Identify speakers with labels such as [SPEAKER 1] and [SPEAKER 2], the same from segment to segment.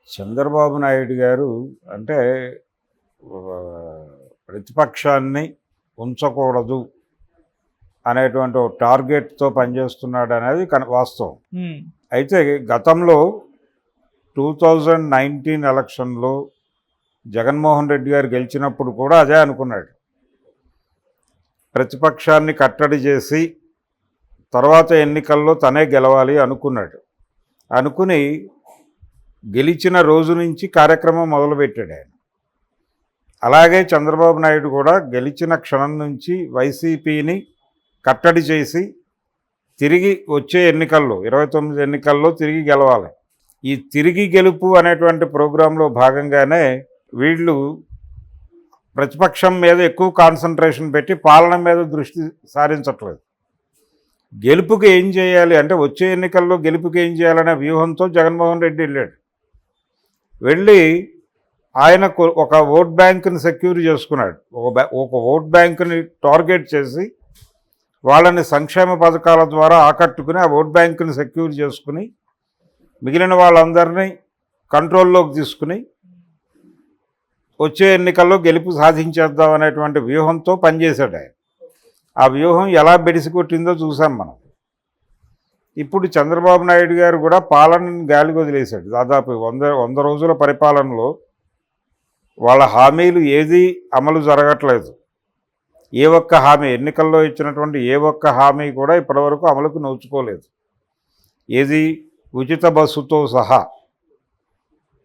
[SPEAKER 1] చంద్రబాబు నాయుడు గారు అంటే ఆహ్, ప్రతిపక్షాన్ని ఉంచకూడదు అనేటువంటి ఒక టార్గెట్‌తో పనిచేస్తున్నాడనేది వాస్తవం.
[SPEAKER 2] హ్మ్.
[SPEAKER 1] అయితే గతంలో 2019 ఎలక్షన్‌లో జగన్మోహన్ రెడ్డి గారు గెలిచినప్పుడు కూడా అదే అనుకున్నాడు. ప్రతిపక్షాన్ని కట్టడి చేసి తర్వాత ఎన్నికల్లో తనే గెలవాలి అనుకున్నాడు. అనుకుని గెలిచిన రోజు నుంచి కార్యక్రమం మొదలుపెట్టాడు ఆయన. అలాగే చంద్రబాబు నాయుడు కూడా గెలిచిన క్షణం నుంచి వైసీపీని కట్టడి చేసి తిరిగి వచ్చే ఎన్నికల్లో 29 ఎన్నికల్లో తిరిగి గెలవాలి. ఈ తిరిగి గెలుపు అనేటువంటి ప్రోగ్రాంలో భాగంగానే వీళ్ళు ప్రతిపక్షం మీద ఎక్కువ కాన్సన్ట్రేషన్ పెట్టి పాలన మీద దృష్టి సారించట్లేదు. గెలుపుకి ఏం చేయాలి అంటే వచ్చే ఎన్నికల్లో గెలుపుకి ఏం చేయాలనే వ్యూహంతో జగన్మోహన్ రెడ్డి వెళ్ళాడు. వెళ్ళి ఆయనకు ఒక ఓట్ బ్యాంకుని సెక్యూర్ చేసుకున్నాడు. ఒక ఓట్ బ్యాంకుని టార్గెట్ చేసి వాళ్ళని సంక్షేమ పథకాల ద్వారా ఆకట్టుకుని ఆ ఓట్ బ్యాంకుని సెక్యూర్ చేసుకుని మిగిలిన వాళ్ళందరినీ కంట్రోల్లోకి తీసుకుని వచ్చే ఎన్నికల్లో గెలుపు సాధించేద్దాం అనేటువంటి వ్యూహంతో పనిచేశాడు ఆయన. ఆ వ్యూహం ఎలా బెడిసి కొట్టిందో చూసాం మనం. ఇప్పుడు చంద్రబాబు నాయుడు గారు కూడా పాలనని గాలికి వదిలేశాడు. దాదాపు 100 రోజుల పరిపాలనలో వాళ్ళ హామీలు ఏది అమలు జరగట్లేదు. ఏ ఒక్క హామీ, ఎన్నికల్లో ఇచ్చినటువంటి ఏ ఒక్క హామీ కూడా ఇప్పటివరకు అమలుకు నోచుకోలేదు. ఏది ఉచిత బస్సుతో సహా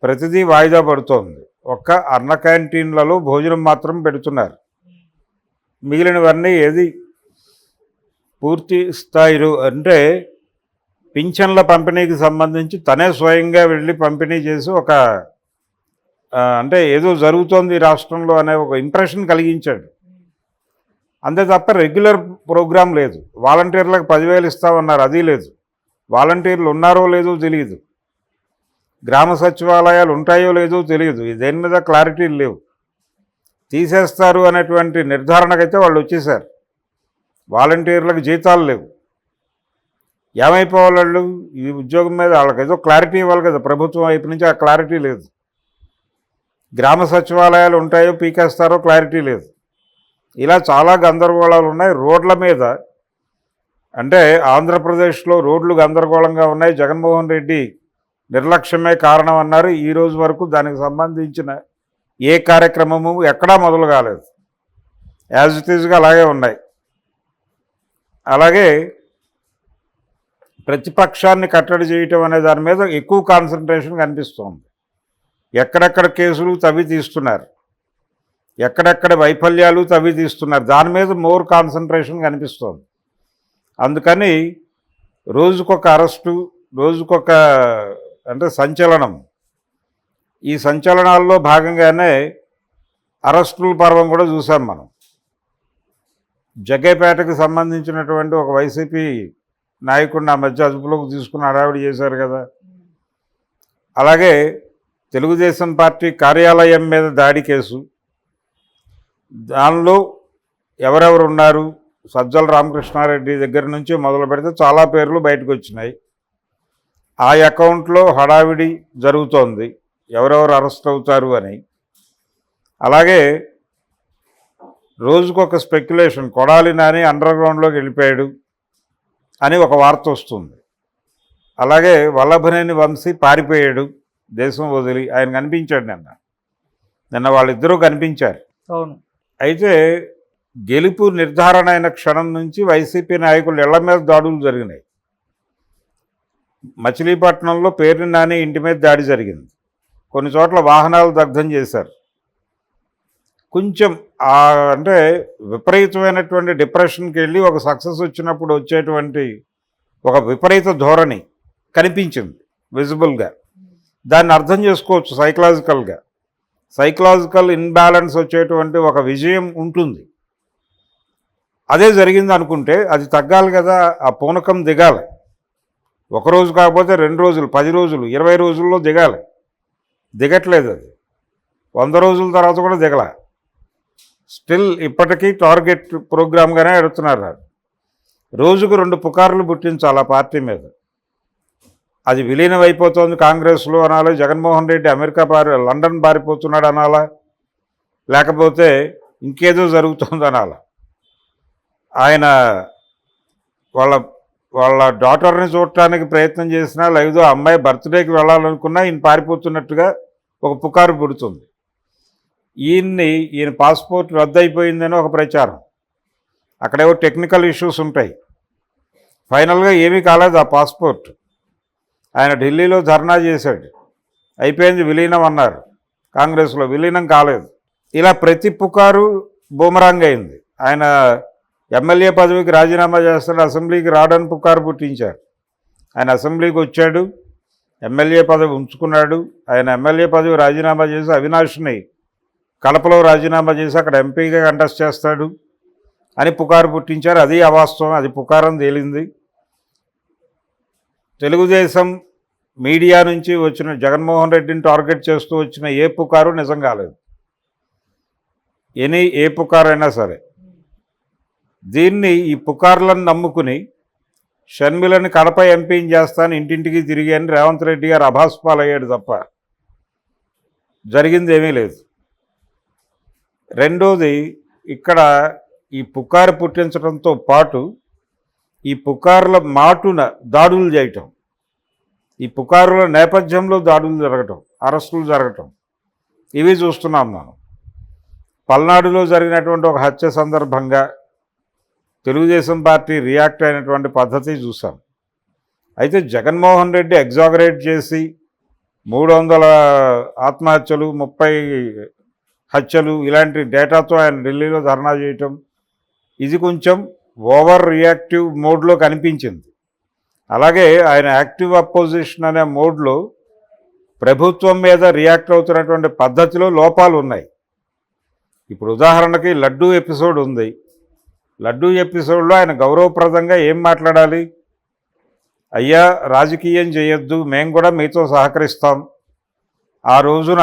[SPEAKER 1] ప్రతిదీ వాయిదా పడుతోంది. ఒక్క అన్న క్యాంటీన్లలో భోజనం మాత్రం పెడుతున్నారు. మిగిలినవన్నీ ఏది పూర్తి స్థాయిలో అంటే పింఛన్ల పంపిణీకి సంబంధించి తనే స్వయంగా వెళ్ళి పంపిణీ చేసి ఒక అంటే ఏదో జరుగుతోంది రాష్ట్రంలో అనే ఒక ఇంప్రెషన్ కలిగించాడు. అంతే తప్ప రెగ్యులర్ ప్రోగ్రాం లేదు. వాలంటీర్లకు 10,000 ఇస్తామన్నారు, అది లేదు. వాలంటీర్లు ఉన్నారో లేదో తెలియదు. గ్రామ సచివాలయాలు ఉంటాయో లేదో తెలియదు. దేని మీద క్లారిటీ లేవు. తీసేస్తారు అనేటువంటి నిర్ధారణకైతే వాళ్ళు వచ్చేసారు. వాలంటీర్లకు జీతాలు లేవు. ఏమైపోవాలి వాళ్ళు? ఈ ఉద్యోగం మీద వాళ్ళకి ఏదో క్లారిటీ ఇవ్వాలి కదా ప్రభుత్వం వైపు నుంచి. ఆ క్లారిటీ లేదు. గ్రామ సచివాలయాలు ఉంటాయో పీకేస్తారో క్లారిటీ లేదు. ఇలా చాలా గందరగోళాలు ఉన్నాయి. రోడ్ల మీద అంటే ఆంధ్రప్రదేశ్లో రోడ్లు గందరగోళంగా ఉన్నాయి. జగన్మోహన్ రెడ్డి నిర్లక్ష్యమే కారణం అన్నారు. ఈ రోజు వరకు దానికి సంబంధించిన ఏ కార్యక్రమము ఎక్కడా మొదలు కాలేదు. యాజ్ ఇట్ ఈజ్గా అలాగే ఉన్నాయి. అలాగే ప్రతిపక్షాన్ని కట్టడి చేయటం అనే దాని మీద ఎక్కువ కాన్సన్ట్రేషన్ కనిపిస్తోంది. ఎక్కడెక్కడ కేసులు తవ్వి తీస్తున్నారు, ఎక్కడెక్కడ వైఫల్యాలు తవ్వి తీస్తున్నారు, దాని మీద మోర్ కాన్సన్ట్రేషన్ కనిపిస్తోంది. అందుకని రోజుకొక అరెస్టు, రోజుకొక అంటే సంచలనం. ఈ సంచలనాల్లో భాగంగానే అరెస్టుల పర్వం కూడా చూసాం మనం. జగ్గైపేటకు సంబంధించినటువంటి ఒక వైసీపీ నాయకుడిని ఆ మధ్య అదుపులోకి తీసుకుని హడావిడి చేశారు కదా. అలాగే తెలుగుదేశం పార్టీ కార్యాలయం మీద దాడి కేసు, దానిలో ఎవరెవరు ఉన్నారు, సజ్జల రామకృష్ణారెడ్డి దగ్గర నుంచి మొదలు పెడితే చాలా పేర్లు బయటకు వచ్చినాయి. ఆ అకౌంట్లో హడావిడి జరుగుతోంది, ఎవరెవరు అరెస్ట్ అవుతారు అని. అలాగే రోజుకొక స్పెక్యులేషన్, కొడాలి నాని అండర్ గ్రౌండ్లోకి వెళ్ళిపోయాడు అని ఒక వార్త వస్తుంది. అలాగే వల్లభనేని వంశీ పారిపోయాడు దేశం వదిలి. ఆయన కనిపించాడు నిన్న వాళ్ళిద్దరూ కనిపించారు.
[SPEAKER 2] అవును.
[SPEAKER 1] అయితే గెలుపు నిర్ధారణ అయిన క్షణం నుంచి వైసీపీ నాయకులు ఇళ్ల మీద దాడులు జరిగినాయి. మచిలీపట్నంలో పేర్ని నాని ఇంటి మీద దాడి జరిగింది. కొన్ని చోట్ల వాహనాలు దగ్ధం చేశారు. కొంచెం అంటే విపరీతమైనటువంటి డిప్రెషన్కి వెళ్ళి ఒక సక్సెస్ వచ్చినప్పుడు వచ్చేటువంటి ఒక విపరీత ధోరణి కనిపించింది విజిబుల్గా. దాన్ని అర్థం చేసుకోవచ్చు సైకలాజికల్ ఇన్బ్యాలెన్స్ వచ్చేటువంటి ఒక విజయం ఉంటుంది. అదే జరిగింది అనుకుంటే అది తగ్గాలి కదా, ఆ పూనకం దిగాలి. ఒకరోజు కాకపోతే 2 రోజులు, 10 రోజులు, 20 రోజుల్లో దిగాలి. దిగట్లేదు. అది 100 రోజుల తర్వాత కూడా దిగల. స్టిల్ ఇప్పటికీ టార్గెట్ ప్రోగ్రామ్గానే ఎడుతున్నారు. రోజుకు 2 పుకార్లు పుట్టించాలి ఆ పార్టీ మీద. అది విలీనం అయిపోతుంది కాంగ్రెస్లో అనాలా, జగన్మోహన్ రెడ్డి అమెరికా లండన్ పారిపోతున్నాడు అనాలా, లేకపోతే ఇంకేదో జరుగుతుంది అనాలా. ఆయన వాళ్ళ వాళ్ళ డాటర్ని చూడటానికి ప్రయత్నం చేసినా, లేదో అమ్మాయి బర్త్డేకి వెళ్ళాలనుకున్నా ఈయన పారిపోతున్నట్టుగా ఒక పుకారు పుడుతుంది. ఈయన పాస్పోర్ట్ రద్దయిపోయిందని ఒక ప్రచారం. అక్కడేవో టెక్నికల్ ఇష్యూస్ ఉంటాయి. ఫైనల్గా ఏమీ కాలేదు ఆ పాస్పోర్ట్. ఆయన ఢిల్లీలో ధర్నా చేశాడు, అయిపోయింది విలీనం అన్నారు, కాంగ్రెస్లో విలీనం కాలేదు. ఇలా ప్రతి పుకారు బూమరాంగ్ అయింది. ఆయన ఎమ్మెల్యే పదవికి రాజీనామా చేస్తాడు, అసెంబ్లీకి రావడానికి పుకారు పుట్టించారు. ఆయన అసెంబ్లీకి వచ్చాడు, ఎమ్మెల్యే పదవి ఉంచుకున్నాడు. ఆయన ఎమ్మెల్యే పదవి రాజీనామా చేసి అవినాష్ని కడపలో రాజీనామా చేసి అక్కడ ఎంపీగా కంటెస్ట్ చేస్తాడు అని పుకారు పుట్టించారు. అది అవాస్తవం, అది పుకారం తేలింది. తెలుగుదేశం మీడియా నుంచి వచ్చిన జగన్మోహన్ రెడ్డిని టార్గెట్ చేస్తూ వచ్చిన ఏ పుకారు నిజం కాలేదు. ఏ పుకారైనా సరే దీన్ని ఈ పుకార్లను నమ్ముకుని షర్మిలని కడప ఎంపీని చేస్తాను ఇంటింటికి తిరిగి అని రేవంత్ రెడ్డి గారు అభాస్పాలయ్యాడు తప్ప జరిగింది ఏమీ లేదు. రెండోది, ఇక్కడ ఈ పుకారు పుట్టించడంతో పాటు ఈ పుకార్ల మాటున దాడులు చేయటం, ఈ పుకారుల నేపథ్యంలో దాడులు జరగటం, అరెస్టులు జరగటం, ఇవి చూస్తున్నాం మనం. పల్నాడులో జరిగినటువంటి ఒక హత్య సందర్భంగా తెలుగుదేశం పార్టీ రియాక్ట్ అయినటువంటి పద్ధతి చూసాం. అయితే జగన్మోహన్ రెడ్డి ఎగ్జాగరేట్ చేసి 300 ఆత్మహత్యలు, 30 హత్యలు ఇలాంటి డేటాతో ఆయన ఢిల్లీలో ధర్నా చేయటం, ఇది కొంచెం ఓవర్ రియాక్టివ్ మోడ్లో కనిపించింది. అలాగే ఆయన యాక్టివ్ అపోజిషన్ అనే మోడ్లో ప్రభుత్వం మీద రియాక్ట్ అవుతున్నటువంటి పద్ధతిలో లోపాలు ఉన్నాయి. ఇప్పుడు ఉదాహరణకి లడ్డూ ఎపిసోడ్ ఉంది. లడ్డూ ఎపిసోడ్లో ఆయన గౌరవప్రదంగా ఏం మాట్లాడాలి? అయ్యా, రాజకీయం చేయొద్దు, మేము కూడా మీతో సహకరిస్తాం, ఆ రోజున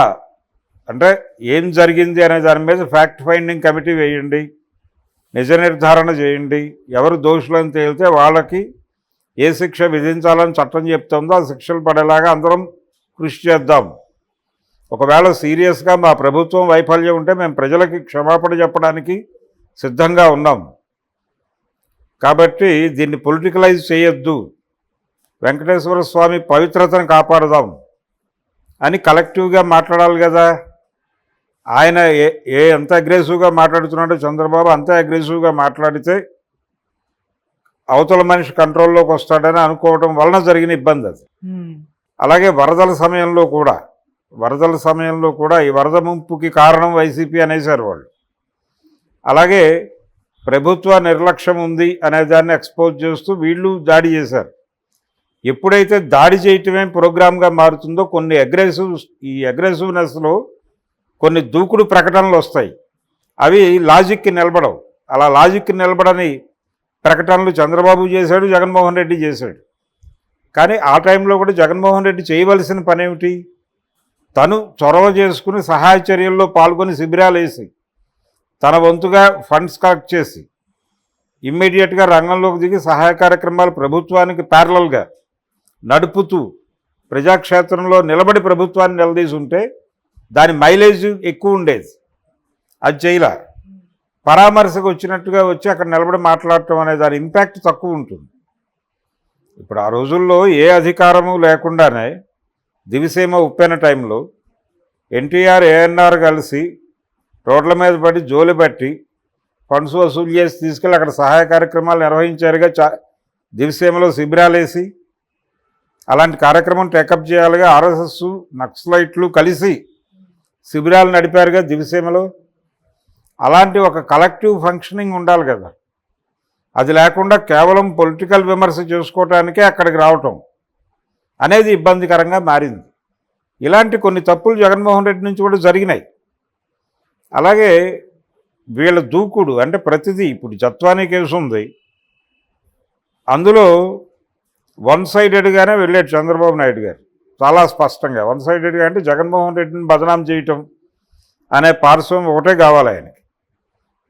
[SPEAKER 1] అంటే ఏం జరిగింది అనే దాని మీద ఫ్యాక్ట్ ఫైండింగ్ కమిటీ వేయండి, నిజ నిర్ధారణ చేయండి, ఎవరు దోషులని తేలితే వాళ్ళకి ఏ శిక్ష విధించాలని చట్టం చెప్తుందో ఆ శిక్షలు పడేలాగా అందరం కృషి చేద్దాం. ఒకవేళ సీరియస్గా మా ప్రభుత్వం వైఫల్యం ఉంటే మేము ప్రజలకి క్షమాపణ చెప్పడానికి సిద్ధంగా ఉన్నాం, కాబట్టి దీన్ని పొలిటికలైజ్ చేయొద్దు, వెంకటేశ్వర స్వామి పవిత్రతను కాపాడదాం అని కలెక్టివ్గా మాట్లాడాలి కదా. ఆయన ఎంత అగ్రెసివ్గా మాట్లాడుతున్నాడో చంద్రబాబు అంతే అగ్రెసివ్గా మాట్లాడితే అవతల మనిషి కంట్రోల్లోకి వస్తాడని అనుకోవడం వలన జరిగిన ఇబ్బంది అది. అలాగే వరదల సమయంలో కూడా ఈ వరద ముంపుకి కారణం వైసీపీ అనేసారు వాళ్ళు. అలాగే ప్రభుత్వ నిర్లక్ష్యం ఉంది అనే దాన్ని ఎక్స్పోజ్ చేస్తూ వీళ్ళు దాడి చేశారు. ఎప్పుడైతే దాడి చేయటమే ప్రోగ్రామ్గా మారుతుందో కొన్ని అగ్రెసివ్నెస్లో కొన్ని దూకుడు ప్రకటనలు వస్తాయి, అవి లాజిక్కి నిలబడవు. అలా లాజిక్కి నిలబడని ప్రకటనలు చంద్రబాబు చేశాడు, జగన్మోహన్ రెడ్డి చేశాడు. కానీ ఆ టైంలో కూడా జగన్మోహన్ రెడ్డి చేయవలసిన పని ఏమిటి? తను చొరవ చేసుకుని సహాయ చర్యల్లో పాల్గొని శిబిరాలు వేసి తన వంతుగా ఫండ్స్ కలెక్ట్ చేసి ఇమ్మీడియట్గా రంగంలోకి దిగి సహాయ కార్యక్రమాలు ప్రభుత్వానికి ప్యారలల్గా నడుపుతూ ప్రజాక్షేత్రంలో నిలబడి ప్రభుత్వాన్ని నిలదీసి ఉంటే దాని మైలేజ్ ఎక్కువ ఉండేది. అది చేయలా. పరామర్శకు వచ్చినట్టుగా వచ్చి అక్కడ నిలబడి మాట్లాడటం అనే దాని ఇంపాక్ట్ తక్కువ ఉంటుంది. ఇప్పుడు ఆ రోజుల్లో ఏ అధికారము లేకుండానే దివిసీమ ఉప్పెన టైంలో ఎన్టీఆర్ ఏఎన్ఆర్ కలిసి రోడ్ల మీద పడి జోలి పట్టి ఫండ్స్ వసూలు చేసి తీసుకెళ్ళి అక్కడ సహాయ కార్యక్రమాలు నిర్వహించారుగా. దివిసీమలో శిబిరాలేసి అలాంటి కార్యక్రమం టేకప్ చేయాలిగా. ఆర్ఎస్ఎస్ నక్సలైట్లు కలిసి శిబిరాలు నడిపారుగా దివిసీమలో. అలాంటి ఒక కలెక్టివ్ ఫంక్షనింగ్ ఉండాలి కదా. అది లేకుండా కేవలం పొలిటికల్ విమర్శ చేసుకోవటానికే అక్కడికి రావటం అనేది ఇబ్బందికరంగా మారింది. ఇలాంటి కొన్ని తప్పులు జగన్మోహన్ రెడ్డి నుంచి కూడా జరిగినాయి. అలాగే వీళ్ళ దూకుడు అంటే ప్రతిదీ, ఇప్పుడు జత్వానీ కేసు ఉంది, అందులో వన్ సైడెడ్గానే వెళ్ళాడు చంద్రబాబు నాయుడు గారు. చాలా స్పష్టంగా వన్ సైడెడ్గా అంటే జగన్మోహన్ రెడ్డిని బదనాం చేయటం అనే పార్శ్వం ఒకటే కావాలి ఆయనకి.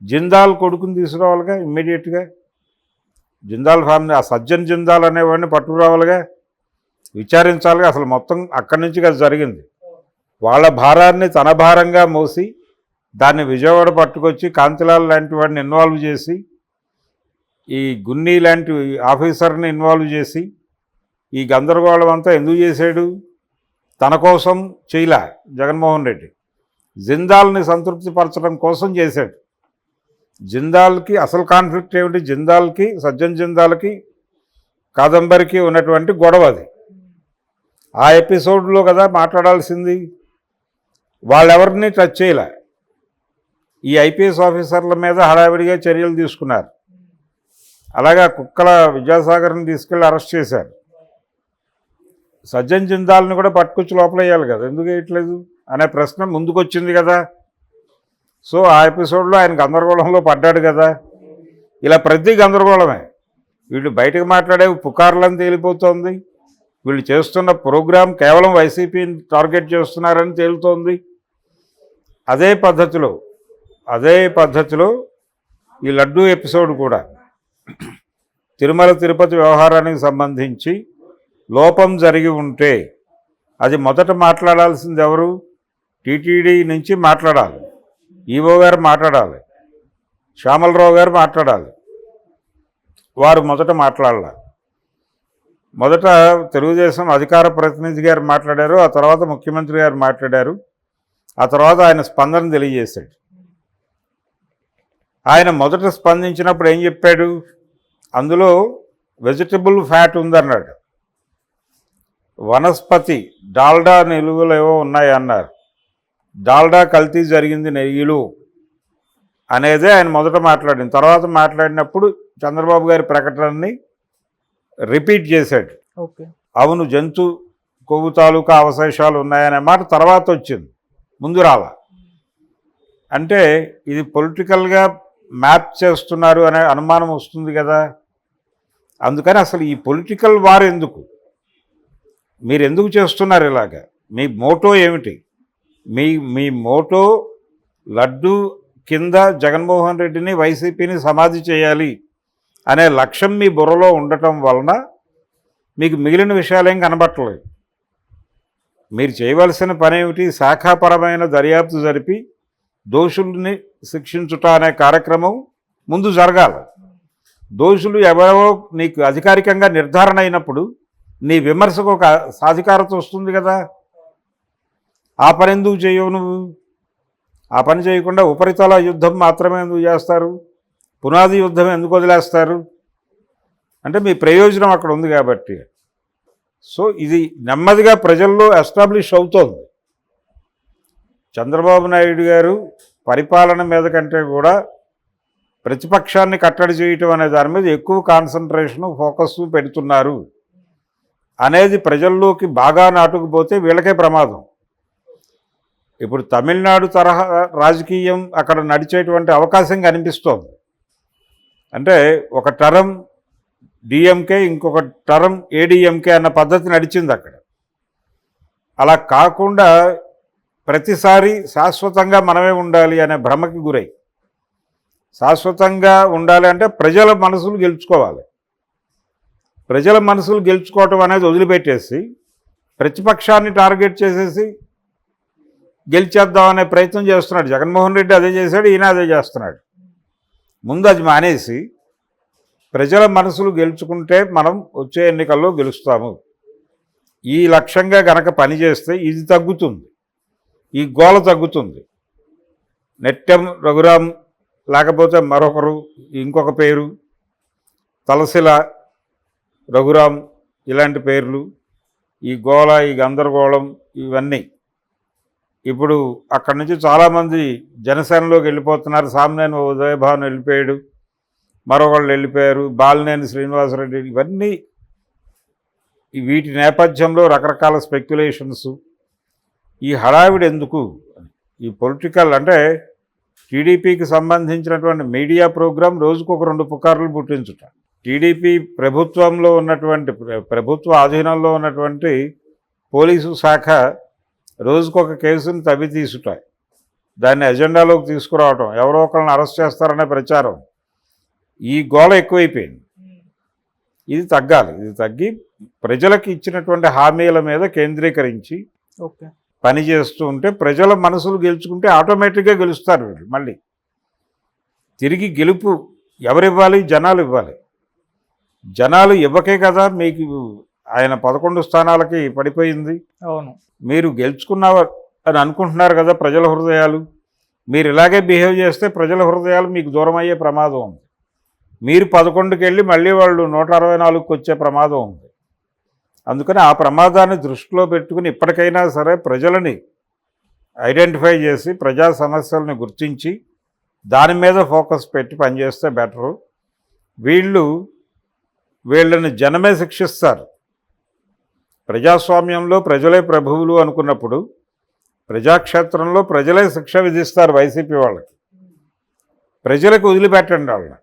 [SPEAKER 1] జిందాల్ కొడుకుని తీసుకురావాలిగా ఇమ్మీడియట్గా. జిందాల్ ఫ్యామిలీ, ఆ సజ్జన్ జిందాల్ అనేవాడిని పట్టుకురావాలిగా. విచారించాలి. అసలు మొత్తం అక్కడి నుంచి కదా జరిగింది. వాళ్ళ భారాన్ని తన భారంగా మోసి దాన్ని విజయవాడ పట్టుకొచ్చి కాంతిలాల్ లాంటి వాడిని ఇన్వాల్వ్ చేసి, ఈ గున్నీ లాంటి ఆఫీసర్ని ఇన్వాల్వ్ చేసి ఈ గందరగోళం అంతా ఎందుకు చేశాడు? తన కోసం చేయలే జగన్మోహన్ రెడ్డి, జిందాల్ని సంతృప్తిపరచడం కోసం చేశాడు. జిందాల్కి అసలు కాన్ఫ్లిక్ట్ ఏమిటి? జిందాల్కి, సజ్జన్ జిందాల్కి, కాదంబరికి ఉన్నటువంటి గొడవ అది. ఆ ఎపిసోడ్లో కదా మాట్లాడాల్సింది. వాళ్ళెవరిని టచ్ చేయలే. ఈ ఐపీఎస్ ఆఫీసర్ల మీద హడావిడిగా చర్యలు తీసుకున్నారు. అలాగా కుక్కల విద్యాసాగర్ని తీసుకెళ్ళి అరెస్ట్ చేశారు. సజ్జన్ జిందాల్ని కూడా పట్టుకొచ్చి లోపలేయాలి కదా, ఎందుకు వేయట్లేదు అనే ప్రశ్న ముందుకొచ్చింది కదా. సో ఆ ఎపిసోడ్లో ఆయన గందరగోళంలో పడ్డాడు కదా. ఇలా ప్రతి గందరగోళమే. వీళ్ళు బయటకు మాట్లాడే పుకార్లను తేలిపోతోంది. వీళ్ళు చేస్తున్న ప్రోగ్రాం కేవలం వైసీపీని టార్గెట్ చేస్తున్నారని తేలుతోంది. అదే పద్ధతిలో ఈ లడ్డూ ఎపిసోడ్ కూడా తిరుమల తిరుపతి వ్యవహారానికి సంబంధించి లోపం జరిగి ఉంటే అది మొదట మాట్లాడాల్సింది ఎవరు? టీటీడీ నుంచి మాట్లాడాలి, ఈవో గారు మాట్లాడాలి, శ్యామలరావు గారు మాట్లాడాలి. వారు మొదట మాట్లాడాలి. మొదట తెలుగుదేశం అధికార ప్రతినిధి గారు మాట్లాడారు, ఆ తర్వాత ముఖ్యమంత్రి గారు మాట్లాడారు, ఆ తర్వాత ఆయన స్పందన తెలియజేశాడు. ఆయన మొదట స్పందించినప్పుడు ఏం చెప్పాడు? అందులో వెజిటబుల్ ఫ్యాట్ ఉందన్నాడు. వనస్పతి డాల్డా నిలువలు ఏవో ఉన్నాయన్నారు. డాల్డా కల్తీ జరిగింది నెయ్యిలు అనేదే ఆయన మొదట మాట్లాడింది. తర్వాత మాట్లాడినప్పుడు చంద్రబాబు గారి ప్రకటనని రిపీట్ చేశాడు. అవును, జంతు కొవ్వు తాలూకా అవశేషాలు ఉన్నాయనే మాట తర్వాత వచ్చింది, ముందు రాలా. అంటే ఇది పొలిటికల్గా మ్యాప్ చేస్తున్నారు అనే అనుమానం వస్తుంది కదా. అందుకని అసలు ఈ పొలిటికల్ వార్ ఎందుకు? మీరు ఎందుకు చేస్తున్నారు ఇలాగా? మీ మోటో ఏమిటి? మీ మోటో లడ్డు కింద జగన్మోహన్ రెడ్డిని, వైసీపీని సమాధి చేయాలి అనే లక్ష్యం మీ బుర్రలో ఉండటం వలన మీకు మిగిలిన విషయాలేం కనబట్టలేదు. మీరు చేయవలసిన పని ఏమిటి? శాఖాపరమైన దర్యాప్తు జరిపి దోషుల్ని శిక్షించుట అనే కార్యక్రమం ముందు జరగాలి. దోషులు ఎవరో నీకు అధికారికంగా నిర్ధారణ అయినప్పుడు నీ విమర్శకు ఒక సాధికారత వస్తుంది కదా. ఆ పని ఎందుకు చేయవు నువ్వు? ఆ పని చేయకుండా ఉపరితల యుద్ధం మాత్రమే ఎందుకు చేస్తారు? పునాది యుద్ధం ఎందుకు వదిలేస్తారు? అంటే మీ ప్రయోజనం అక్కడ ఉంది కాబట్టి. సో ఇది నెమ్మదిగా ప్రజల్లో ఎస్టాబ్లిష్ అవుతోంది. చంద్రబాబు నాయుడు గారు పరిపాలన మీద కంటే కూడా ప్రతిపక్షాన్ని కట్టడి చేయటం అనే దాని మీద ఎక్కువ కాన్సన్ట్రేషను, ఫోకస్ పెడుతున్నారు అనేది ప్రజల్లోకి బాగా నాటుకుపోతే వీళ్ళకే ప్రమాదం. ఇప్పుడు తమిళనాడు తరహా రాజకీయం అక్కడ నడిచేటువంటి అవకాశం కనిపిస్తోంది. అంటే ఒక టర్మ్ డిఎంకే, ఇంకొక టర్మ్ ఏడిఎంకే అన్న పద్ధతి నడిచింది అక్కడ. అలా కాకుండా ప్రతిసారి శాశ్వతంగా మనమే ఉండాలి అనే భ్రమకి గురై, శాశ్వతంగా ఉండాలి అంటే ప్రజల మనసులు గెలుచుకోవాలి. ప్రజల మనసులు గెలుచుకోవటం అనేది వదిలిపెట్టేసి ప్రతిపక్షాన్ని టార్గెట్ చేసేసి గెలిచేద్దామనే ప్రయత్నం చేస్తున్నాడు జగన్మోహన్ రెడ్డి. అదే చేశాడు, ఈయన అదే చేస్తున్నాడు. ముందు అది మానేసి ప్రజల మనసులు గెలుచుకుంటే మనం వచ్చే ఎన్నికల్లో గెలుస్తాము, ఈ లక్ష్యంగా గనక పనిచేస్తే ఇది తగ్గుతుంది, ఈ గోల తగ్గుతుంది. నెట్టెం రఘురాం, లేకపోతే మరొకరు, ఇంకొక పేరు తలసిల రఘురాం, ఇలాంటి పేర్లు, ఈ గోల, ఈ గందరగోళం, ఇవన్నీ ఇప్పుడు అక్కడి నుంచి చాలామంది జనసేనలోకి వెళ్ళిపోతున్నారు. సామ్నేని ఉదయభాను వెళ్ళిపోయాడు, మరొకళ్ళు వెళ్ళిపోయారు, బాలినేని శ్రీనివాసరెడ్డి. ఇవన్నీ వీటి నేపథ్యంలో రకరకాల స్పెక్యులేషన్స్. ఈ హడావిడి ఎందుకు? ఈ పొలిటికల్ అంటే టీడీపీకి సంబంధించినటువంటి మీడియా ప్రోగ్రాం రోజుకొక 2 పుకార్లు పుట్టించుట, టీడీపీ ప్రభుత్వంలో ఉన్నటువంటి, ప్రభుత్వ ఆధీనంలో ఉన్నటువంటి పోలీసు శాఖ రోజుకొక కేసుని తవ్వితీసుట, దాన్ని ఎజెండాలోకి తీసుకురావటం, ఎవరో ఒకరిని అరెస్ట్ చేస్తారనే ప్రచారం, ఈ గోల ఎక్కువైపోయింది. ఇది తగ్గాలి. ఇది తగ్గి ప్రజలకు ఇచ్చినటువంటి హామీల మీద కేంద్రీకరించి
[SPEAKER 2] ఓకే.
[SPEAKER 1] పని చేస్తూ ఉంటే ప్రజల మనసులు గెలుచుకుంటే ఆటోమేటిక్గా గెలుస్తారు వీళ్ళు. మళ్ళీ తిరిగి గెలుపు ఎవరివ్వాలి? జనాలు ఇవ్వాలి. జనాలు ఇవ్వకే కదా మీకు ఆయన 11 స్థానాలకి పడిపోయింది.
[SPEAKER 2] అవును.
[SPEAKER 1] మీరు గెలుచుకున్నావు అని అనుకుంటున్నారు కదా ప్రజల హృదయాలు. మీరు ఇలాగే బిహేవ్ చేస్తే ప్రజల హృదయాలు మీకు దూరం అయ్యే ప్రమాదం ఉంది. మీరు 11కి వెళ్ళి మళ్ళీ వాళ్ళు 164కి వచ్చే ప్రమాదం ఉంది. అందుకని ఆ ప్రమాదాన్ని దృష్టిలో పెట్టుకుని ఇప్పటికైనా సరే ప్రజలని ఐడెంటిఫై చేసి ప్రజా సమస్యలను గుర్తించి దాని మీద ఫోకస్ పెట్టి పనిచేస్తే బెటరు. వీళ్ళని జనమే శిక్షిస్తారు. ప్రజాస్వామ్యంలో ప్రజలే ప్రభువులు అనుకున్నప్పుడు ప్రజాక్షేత్రంలో ప్రజలే శిక్ష విధిస్తారు వైసీపీ వాళ్ళకి. ప్రజలకు వదిలిపెట్టండి వాళ్ళని.